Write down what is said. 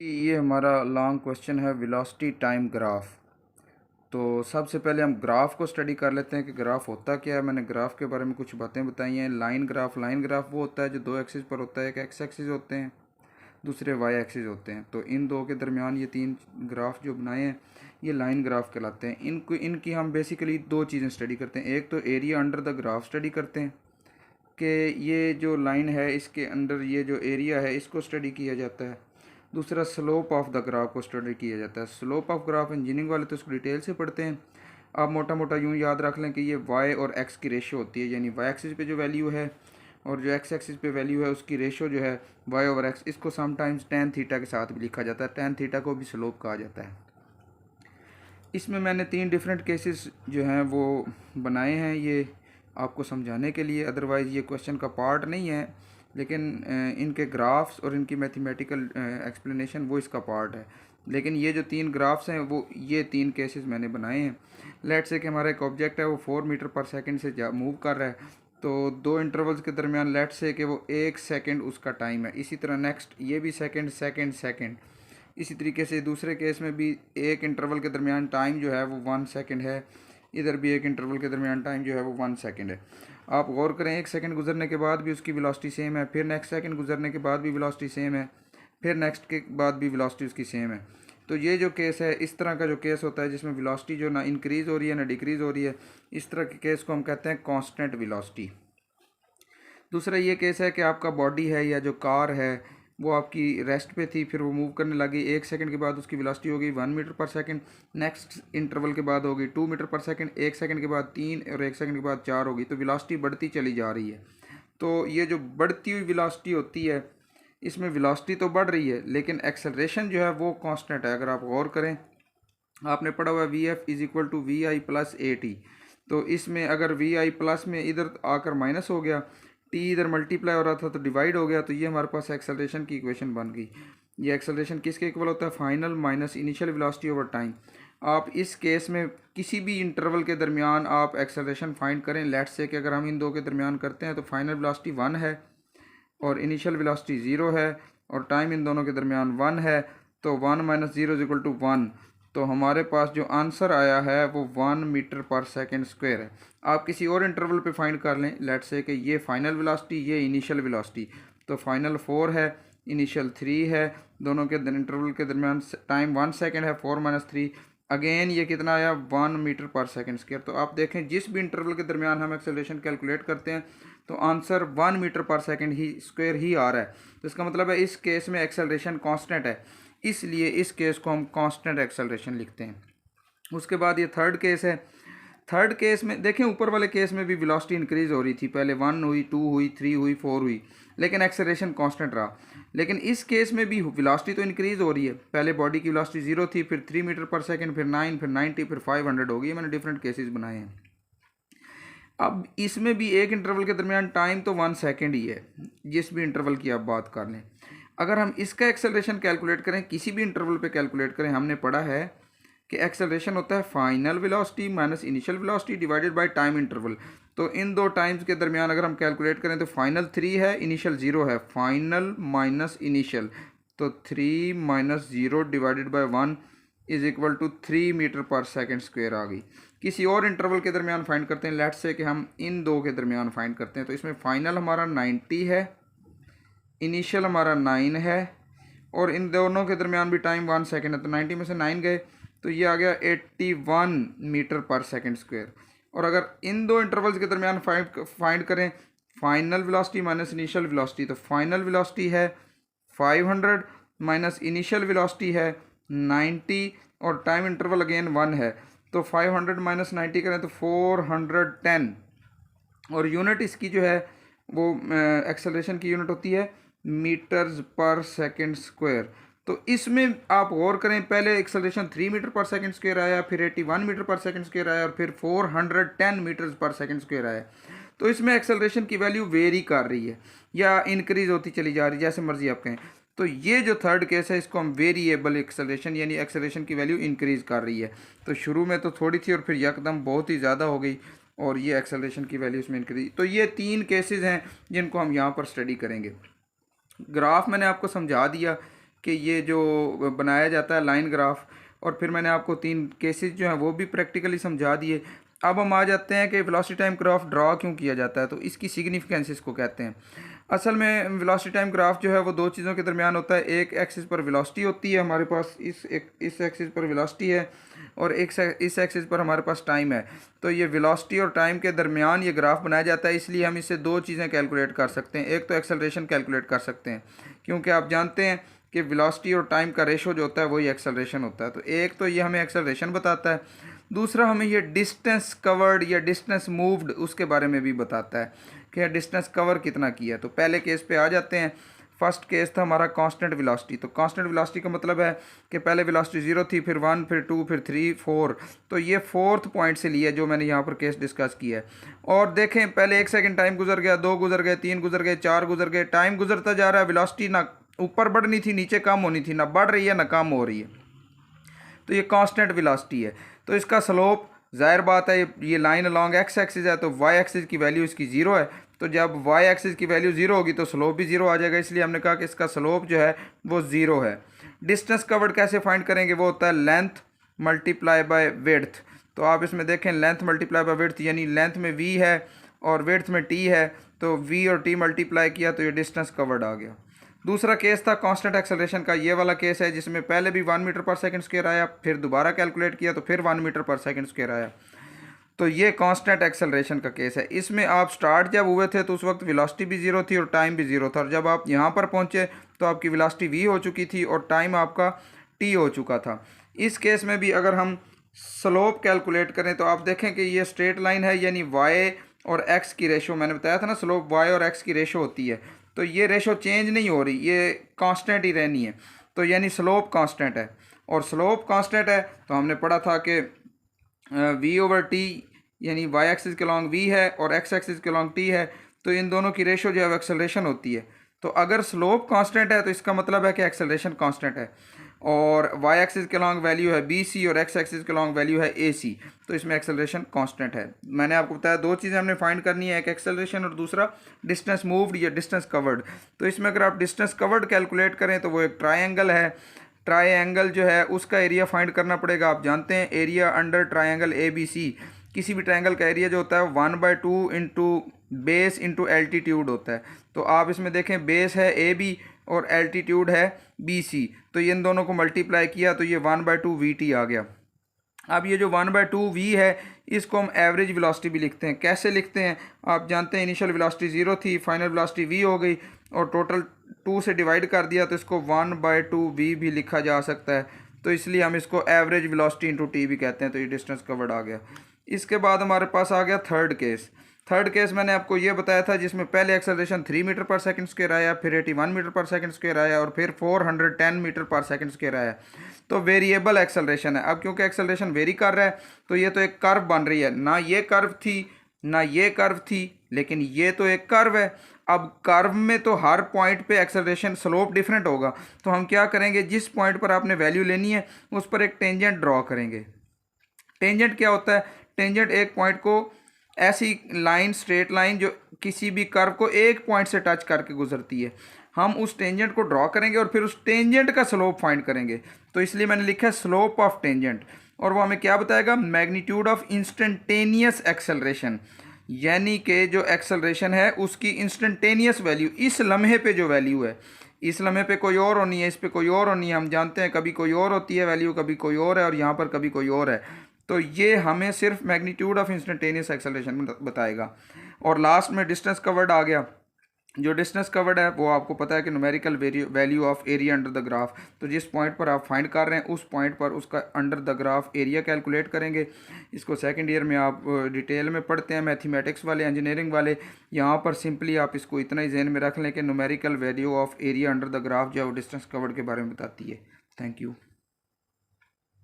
ये हमारा long question है वेलोसिटी टाइम ग्राफ। तो सबसे पहले हम ग्राफ को स्टडी कर लेते हैं कि ग्राफ होता क्या है। मैंने ग्राफ के बारे में कुछ बातें बताई हैं। लाइन ग्राफ वो होता है जो दो एक्सिस पर होता है। एक एक्स एक्सिस होते हैं, दूसरे वाई एक्सिस होते हैं। तो इन दो के दरमियान ये तीन ग्राफ जो बनाए हैं ये लाइन ग्राफ कहलाते हैं। इनकी हम बेसिकली दो चीज़ें स्टडी करते हैं। एक तो area under the graph study करते हैं कि ये जो लाइन है इसके अंदर ये जो एरिया है इसको स्टडी किया जाता है। दूसरा स्लोप ऑफ द ग्राफ को स्टडी किया जाता है। स्लोप ऑफ ग्राफ इंजीनियरिंग वाले तो इसको डिटेल से पढ़ते हैं। आप मोटा मोटा यूँ याद रख लें कि ये वाई और एक्स की रेशो होती है, यानी वाई एक्सिस पे जो वैल्यू है और जो एक्स एक्सिस पे वैल्यू है उसकी रेशो जो है वाई ओवर एक्स। इसको समटाइम्स टेन थीटा के साथ भी लिखा जाता है। टेन थीटा को भी स्लोप कहा जाता है। इसमें मैंने तीन डिफरेंट केसेस जो हैं वो बनाए हैं ये आपको समझाने के लिए। अदरवाइज़ ये क्वेश्चन का पार्ट नहीं है, लेकिन इनके ग्राफ्स और इनकी मैथमेटिकल एक्सप्लेनेशन वो इसका पार्ट है। लेकिन ये जो तीन ग्राफ्स हैं वो ये तीन केसेस मैंने बनाए हैं। लेट्स से कि हमारा एक ऑब्जेक्ट है वो 4 मीटर पर सेकंड से मूव कर रहा है। तो दो इंटरवल्स के दरमियान लेट्स से कि वो 1 सेकंड उसका टाइम है। इसी तरह नेक्स्ट ये भी सेकंड सेकंड सेकंड। इसी तरीके से दूसरे केस में भी एक इंटरवल के दरमियान टाइम जो है वो 1 सेकंड है। इधर भी एक इंटरवल के दरमियान टाइम जो है वो 1 सेकंड है। आप गौर करें, 1 सेकंड गुजरने के बाद भी उसकी वेलोसिटी सेम है, फिर नेक्स्ट सेकंड गुजरने के बाद भी वेलोसिटी सेम है, फिर नेक्स्ट के बाद भी वेलोसिटी उसकी सेम है। तो ये जो केस है, इस तरह का जो केस होता है जिसमें वेलोसिटी जो ना इंक्रीज़ हो रही है ना डिक्रीज़ हो रही है, इस तरह के केस को हम कहते हैं कांस्टेंट वेलोसिटी। दूसरा ये केस है कि आपका बॉडी है या जो कार है वो आपकी रेस्ट पे थी, फिर वो मूव करने लगी। 1 सेकंड के बाद उसकी वेलोसिटी होगी 1 metre per second. Next interval के बाद होगी 2 मीटर पर सेकंड। 1 सेकंड के बाद 3 और 1 सेकंड के बाद 4 होगी। तो वेलोसिटी बढ़ती चली जा रही है। तो ये जो बढ़ती हुई वेलोसिटी होती है इसमें वेलोसिटी तो बढ़ रही है लेकिन एक्सेलरेशन जो है वो कांस्टेंट है। अगर आप गौर करें, आपने पढ़ा हुआ V F is equal to V I plus A T. तो इसमें अगर वी आई प्लस में इधर आकर माइनस हो गया, टी इधर मल्टीप्लाई हो रहा था तो डिवाइड हो गया, तो ये हमारे पास एक्सेलरेशन की इक्वेशन बन गई। ये एक्सेलरेशन किसके इक्वल होता है? Final minus initial velocity over time. आप इस केस में किसी भी इंटरवल के दरमियान आप एक्सेलरेशन फाइंड करें। लेट्स से कि अगर हम इन दो के दरमियान करते हैं तो फाइनल वेलोसिटी 1 है और इनिशियल वेलोसिटी 0 है और टाइम इन दोनों के दरमियान 1 है। तो 1 माइनस 0 इज इक्वल टू 1। तो हमारे पास जो आंसर आया है वो 1 मीटर पर सेकंड स्क्वायर है। आप किसी और इंटरवल पे फाइंड कर लें। लेट्स से कि ये फाइनल वेलोसिटी, ये इनिशियल वेलोसिटी। तो फाइनल 4 है, इनिशियल 3 है। दोनों के इंटरवल के दरमियान टाइम 1 सेकंड है। 4 माइनस 3 अगेन ये कितना आया? 1 मीटर पर सेकंड स्क्वायर। तो आप देखें जिस भी इंटरवल के दरमियान हम एक्सेलरेशन कैलकुलेट करते हैं तो आंसर 1 मीटर पर सेकंड ही स्क्वायर ही आ रहा है। तो इसका मतलब है इस केस में एक्सेलरेशन कांस्टेंट है, इसलिए इस केस को हम कांस्टेंट एक्सेलरेशन लिखते हैं। उसके बाद ये थर्ड केस है। थर्ड केस में देखें, ऊपर वाले केस में भी वेलोसिटी इंक्रीज हो रही थी। पहले 1 हुई, 2 हुई, 3 हुई, 4 हुई, लेकिन एक्सेलरेशन कांस्टेंट रहा। लेकिन इस केस में भी वेलोसिटी तो इंक्रीज हो रही है। पहले बॉडी की वेलोसिटी 0 थी, फिर 3 मीटर पर सेकंड, फिर 9, फिर 90, फिर 500 हो गई। मैंने डिफरेंट केसेस बनाए हैं। अब इसमें भी एक इंटरवल के दरमियान टाइम तो 1 सेकंड ही है, जिस भी इंटरवल की आप बात कर लें। अगर हम इसका एक्सेलरेशन कैलकुलेट करें, किसी भी इंटरवल पे कैलकुलेट करें, हमने पढ़ा है कि एक्सेलरेशन होता है final velocity minus initial velocity divided by time interval. तो इन दो टाइम्स के दरमियान अगर हम कैलकुलेट करें तो फाइनल 3 है, इनिशियल 0 है। फाइनल माइनस इनिशियल, तो 3 minus 0 divided by 1 is equal to 3 metre per second square आ गई। किसी और इंटरवल के दरमियान फाइंड करते हैं। लेट्स से कि हम इन दो के दरमियान फाइंड करते हैं। तो इसमें फाइनल हमारा 90 है, इनिशियल हमारा 9 है और इन दोनों के दरमियान भी टाइम 1 सेकंड है। तो 90 में से 9 गए तो ये आ गया 81 मीटर पर सेकंड स्क्वायर। और अगर इन दो इंटरवल्स के दरमियान फाइंड करें final velocity minus initial velocity, तो फाइनल वेलोसिटी है 500 माइनस इनिशियल वेलोसिटी है 90 और टाइम इंटरवल अगेन 1 है। तो 500 माइनस 90 करें तो 410 और यूनिट इसकी जो है वो एक्सेलरेशन की यूनिट होती है मीटर्स पर सेकंड स्क्वायर। तो इसमें आप गौर करें, पहले acceleration 3 metre per second square आया, फिर 81 मीटर पर सेकंड स्क्वायर आया और फिर 410 मीटर्स पर सेकंड स्क्वायर आया। तो इसमें एक्सेलरेशन की वैल्यू वेरी कर रही है या इंक्रीज होती चली जा रही है, जैसे मर्जी आप कहें। तो ये जो थर्ड केस है इसको हम वेरिएबल एक्सेलरेशन, यानी एक्सेलरेशन की वैल्यू इंक्रीज कर रही है। तो शुरू में तो थोड़ी थी और फिर यकदम बहुत ही ज़्यादा हो गई और ये एक्सेलरेशन की वैल्यू इसमें इंक्रीज। तो ये तीन केसेस हैं जिनको हम यहाँ पर स्टडी करेंगे। ग्राफ मैंने आपको समझा दिया कि ये जो बनाया जाता है लाइन ग्राफ, और फिर मैंने आपको 3 केसेस जो हैं वो भी प्रैक्टिकली समझा दिए। अब हम आ जाते हैं कि वेलोसिटी टाइम ग्राफ ड्रा क्यों किया जाता है, तो इसकी सिग्निफिकेंस इसको कहते हैं। असल में वेलोसिटी टाइम ग्राफ जो है वो दो चीज़ों के दरमियान होता है। एक एक्सिस पर वेलोसिटी होती है हमारे पास, इस एक्सिस पर वेलोसिटी है, और इस एक्सिस पर हमारे पास टाइम है। तो ये वेलोसिटी और टाइम के दरमियान ये ग्राफ बनाया जाता है। इसलिए हम इससे दो चीज़ें कैलकुलेट कर सकते हैं। एक तो एक्सेलरेशन कैलकुलेट कर सकते हैं, क्योंकि आप जानते हैं कि वेलोसिटी और टाइम का रेशो जो होता है वही एक्सेलरेशन होता है। तो एक तो ये हमें एक्सेलरेशन बताता है, दूसरा हमें ये डिस्टेंस कवर्ड या डिस्टेंस मूव्ड उसके बारे में भी बताता है कि डिस्टेंस कवर कितना किया। तो पहले केस पे आ जाते हैं। फर्स्ट केस था हमारा कांस्टेंट वेलोसिटी। तो कांस्टेंट वेलोसिटी का मतलब है कि पहले वेलोसिटी 0 थी, फिर 1, फिर 2, फिर 3, 4। तो ये 4th पॉइंट से लिया जो मैंने यहाँ पर केस डिस्कस किया है। और देखें पहले 1 सेकंड टाइम गुजर गया, 2 गुजर गए, 3 गुजर गए, 4 गुजर गए, टाइम गुजरता जा रहा है, वेलोसिटी ना ऊपर बढ़नी थी नीचे कम होनी थी, ना बढ़ रही है ना कम हो रही है। तो ये कांस्टेंट वेलोसिटी है। तो इसका स्लोप जाहिर बात है ये लाइन अलॉन्ग एक्स एक्सिस है, तो वाई एक्सिस की वैल्यू इसकी 0 है। तो जब वाई एक्सिस की वैल्यू 0 होगी तो स्लोप भी 0 आ जाएगा, इसलिए हमने कहा कि इसका स्लोप जो है वो 0 है। डिस्टेंस कवर्ड कैसे फाइंड करेंगे, वो होता है लेंथ मल्टीप्लाई बाय विड्थ। तो आप इसमें देखें लेंथ मल्टीप्लाई बाय विड्थ, यानी लेंथ में v है और विड्थ में t है, तो v और t मल्टीप्लाई किया तो ये डिस्टेंस कवर्ड आ गया। दूसरा केस था कांस्टेंट एक्सेलरेशन का, ये वाला केस है जिसमें पहले भी 1 मीटर पर सेकंड स्क्वायर आया, फिर दोबारा कैलकुलेट किया तो फिर 1 मीटर पर सेकंड स्क्वायर आया। तो ये कांस्टेंट एक्सेलरेशन का केस है। इसमें आप स्टार्ट जब हुए थे तो उस वक्त वेलोसिटी भी 0 थी और टाइम भी 0 था, और जब आप यहाँ पर पहुँचे तो आपकी वेलोसिटी v हो चुकी थी और टाइम आपका t हो चुका था। इस केस में भी अगर हम स्लोप कैलकुलेट करें तो आप देखें कि ये स्ट्रेट लाइन है, यानी y और x की रेशो, मैंने बताया था ना स्लोप y और x की रेशो होती है, तो ये रेशो चेंज नहीं हो रही, ये कांस्टेंट ही रहनी है। तो यानी स्लोप कांस्टेंट है, और स्लोप कांस्टेंट है तो हमने पढ़ा था कि v/t यानी y एक्सिस के लॉन्ग v है और x एक्सिस के लॉन्ग t है, तो इन दोनों की रेशो जो है एक्सेलरेशन होती है। तो अगर स्लोप कांस्टेंट है तो इसका मतलब है कि एक्सेलरेशन कांस्टेंट है, और y एक्सिस के लॉन्ग वैल्यू है bc और x एक्सिस के लॉन्ग वैल्यू है ac, तो इसमें एक्सेलरेशन कांस्टेंट है। मैंने आपको बताया दो चीज़ें हमने फाइंड करनी है, एक एक्सेलरेशन और दूसरा डिस्टेंस मूव्ड या डिस्टेंस कवर्ड। तो इसमें अगर आप डिस्टेंस कवर्ड कैलकुलेट करें तो वो एक ट्राइंगल है, ट्राइंगल जो है उसका एरिया फाइंड करना पड़ेगा। आप जानते हैं एरिया अंडर ट्राइंगल ABC, किसी भी ट्राइंगल का एरिया जो होता है 1/2 इंटू बेस इंटू एल्टीट्यूड होता है। तो आप इसमें देखें बेस है AB और एल्टीट्यूड है BC, तो ये इन दोनों को मल्टीप्लाई किया तो ये 1/2 VT आ गया। अब ये जो 1/2 V है इसको हम एवरेज वेलोसिटी भी लिखते हैं। कैसे लिखते हैं, आप जानते हैं इनिशियल वेलोसिटी 0 थी, फाइनल वेलोसिटी V हो गई और टोटल 2 से डिवाइड कर दिया, तो इसको 1/2 V भी लिखा जा सकता है। तो इसलिए हम इसको एवरेज वेलोसिटी इंटू टी भी कहते हैं। तो ये डिस्टेंस कवर्ड आ गया। इसके बाद हमारे पास आ गया थर्ड केस। थर्ड केस मैंने आपको ये बताया था जिसमें पहले acceleration 3 metre per second square आया, फिर 81 मीटर पर सेकंड स्क्वायर आया और फिर 410 मीटर पर सेकंड स्क्वायर आया। तो वेरिएबल एक्सेलरेशन है। अब क्योंकि एक्सेलरेशन वेरी कर रहा है तो ये तो एक कर्व बन रही है, ना ये कर्व थी ना ये कर्व थी, लेकिन ये तो एक कर्व है। अब कर्व में तो हर पॉइंट पे एक्सेलरेशन स्लोप डिफरेंट होगा, तो हम क्या करेंगे, जिस पॉइंट पर आपने वैल्यू लेनी है उस पर एक टेंजेंट ड्रॉ करेंगे। टेंजेंट क्या होता है, टेंजेंट एक पॉइंट को ऐसी लाइन, स्ट्रेट लाइन जो किसी भी कर्व को एक पॉइंट से टच करके गुजरती है, हम उस टेंजेंट को ड्रॉ करेंगे और फिर उस टेंजेंट का स्लोप फाइंड करेंगे। तो इसलिए मैंने लिखा है स्लोप ऑफ टेंजेंट, और वो हमें क्या बताएगा, मैग्नीट्यूड ऑफ इंस्टेंटेनियस एक्सेलरेशन, यानी कि जो एक्सेलरेशन है उसकी इंस्टेंटेनियस वैल्यू, इस लम्हे पे जो वैल्यू है, इस लम्हे पे कोई और होनी है, इस पे कोई और होनी है। हम जानते हैं कभी कोई और होती है वैल्यू, कभी कोई और है, और यहाँ पर कभी कोई और है। तो ये हमें सिर्फ मैग्नीट्यूड ऑफ इंस्टेंटेनियस एक्सेलरेशन बताएगा। और लास्ट में डिस्टेंस कवर्ड आ गया। जो डिस्टेंस कवर्ड है वो आपको पता है कि numerical value of area under the graph. तो जिस पॉइंट पर आप फाइंड कर रहे हैं उस पॉइंट पर उसका under the graph area calculate करेंगे। इसको सेकंड ईयर में आप डिटेल में पढ़ते हैं, मैथमेटिक्स वाले, इंजीनियरिंग वाले। यहाँ पर सिंपली आप इसको इतना ही जहन में रख लें कि numerical value of area under the graph जो है वो डिस्टेंस कवर्ड के बारे में बताती है। Thank you.